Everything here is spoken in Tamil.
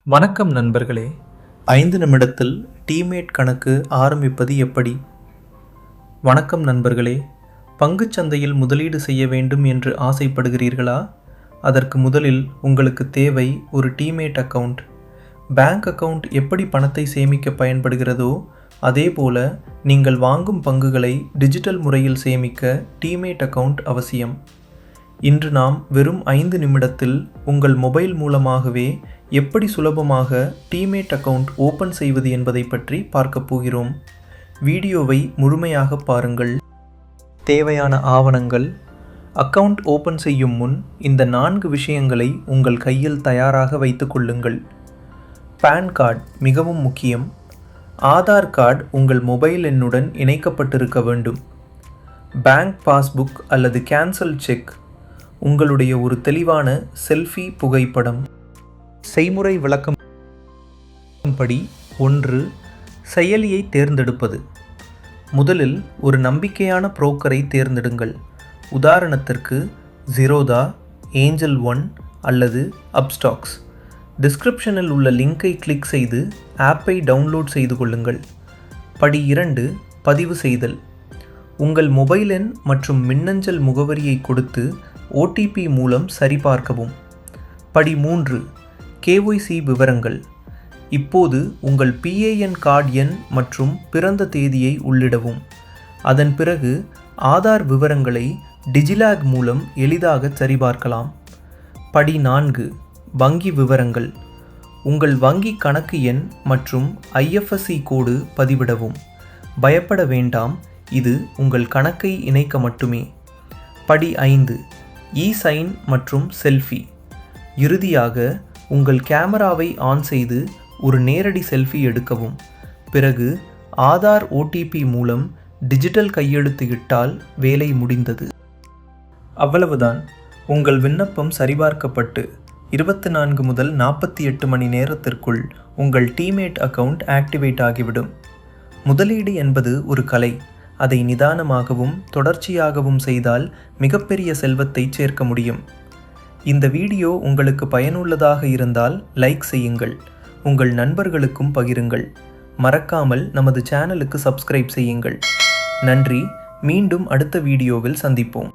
வணக்கம் நண்பர்களே. 5 நிமிடத்தில் டீமேட் கணக்கு ஆரம்பிப்பது எப்படி? வணக்கம் நண்பர்களே. பங்குச் சந்தையில் முதலீடு செய்ய வேண்டும் என்று ஆசைப்படுகிறீர்களா? அதற்கு முதலில் உங்களுக்கு தேவை ஒரு டீமேட் அக்கவுண்ட். பேங்க் அக்கவுண்ட் எப்படி பணத்தை சேமிக்க பயன்படுகிறதோ அதேபோல நீங்கள் வாங்கும் பங்குகளை டிஜிட்டல் முறையில் சேமிக்க டீமேட் அக்கவுண்ட் அவசியம். இன்று நாம் வெறும் 5 நிமிடத்தில் உங்கள் மொபைல் மூலமாகவே எப்படி சுலபமாக டீமேட் அக்கவுண்ட் ஓப்பன் செய்வது என்பதை பற்றி பார்க்க போகிறோம். வீடியோவை முழுமையாக பாருங்கள். தேவையான ஆவணங்கள். அக்கவுண்ட் ஓப்பன் செய்யும் முன் இந்த 4 விஷயங்களை உங்கள் கையில் தயாராக வைத்துக் கொள்ளுங்கள். பான் கார்டு மிகவும் முக்கியம். ஆதார் கார்டு உங்கள் மொபைல் எண்ணுடன் இணைக்கப்பட்டிருக்க வேண்டும். பேங்க் பாஸ்புக் அல்லது கேன்சல் செக். உங்களுடைய ஒரு தெளிவான செல்ஃபி புகைப்படம். செய்முறை விளக்கம் படி 1. செயலியை தேர்ந்தெடுப்பது. முதலில் ஒரு நம்பிக்கையான புரோக்கரை தேர்ந்தெடுங்கள். உதாரணத்திற்கு ஜீரோதா, ஏஞ்சல் ஒன் அல்லது அப்ஸ்டாக்ஸ். டிஸ்கிரிப்ஷனில் உள்ள லிங்கை கிளிக் செய்து ஆப்பை டவுன்லோட் செய்து கொள்ளுங்கள். படி 2. பதிவு செய்தல். உங்கள் மொபைல் எண் மற்றும் மின்னஞ்சல் முகவரியை கொடுத்து OTP மூலம் சரிபார்க்கவும். படி 3. KYC விவரங்கள். இப்போது உங்கள் PAN கார்டு எண் மற்றும் பிறந்த தேதியை உள்ளிடவும். அதன் பிறகு ஆதார் விவரங்களை டிஜிலாக் மூலம் எளிதாக சரிபார்க்கலாம். படி 4. வங்கி விவரங்கள். உங்கள் வங்கி கணக்கு எண் மற்றும் IFSC கோடு பதிவிடவும். பயப்பட வேண்டாம், இது உங்கள் கணக்கை இணைக்க மட்டுமே. படி 5. இ-சைன் மற்றும் செல்ஃபி. இறுதியாக உங்கள் கேமராவை ஆன் செய்து ஒரு நேரடி செல்ஃபி எடுக்கவும். பிறகு ஆதார் OTP மூலம் டிஜிட்டல் கையெழுத்து இட்டால் வேலை முடிந்தது. அவ்வளவுதான். உங்கள் விண்ணப்பம் சரிபார்க்கப்பட்டு 24 முதல் 48 மணி நேரத்திற்குள் உங்கள் டீமேட் அக்கவுண்ட் ஆக்டிவேட் ஆகிவிடும். முதலீடு என்பது ஒரு கலை. அதை நிதானமாகவும் தொடர்ச்சியாகவும் செய்தால் மிகப்பெரிய செல்வத்தை சேர்க்க முடியும். இந்த வீடியோ உங்களுக்கு பயனுள்ளதாக இருந்தால் லைக் செய்யுங்கள். உங்கள் நண்பர்களுக்கும் பகிருங்கள். மறக்காமல் நமது சேனலுக்கு சப்ஸ்கிரைப் செய்யுங்கள். நன்றி. மீண்டும் அடுத்த வீடியோவில் சந்திப்போம்.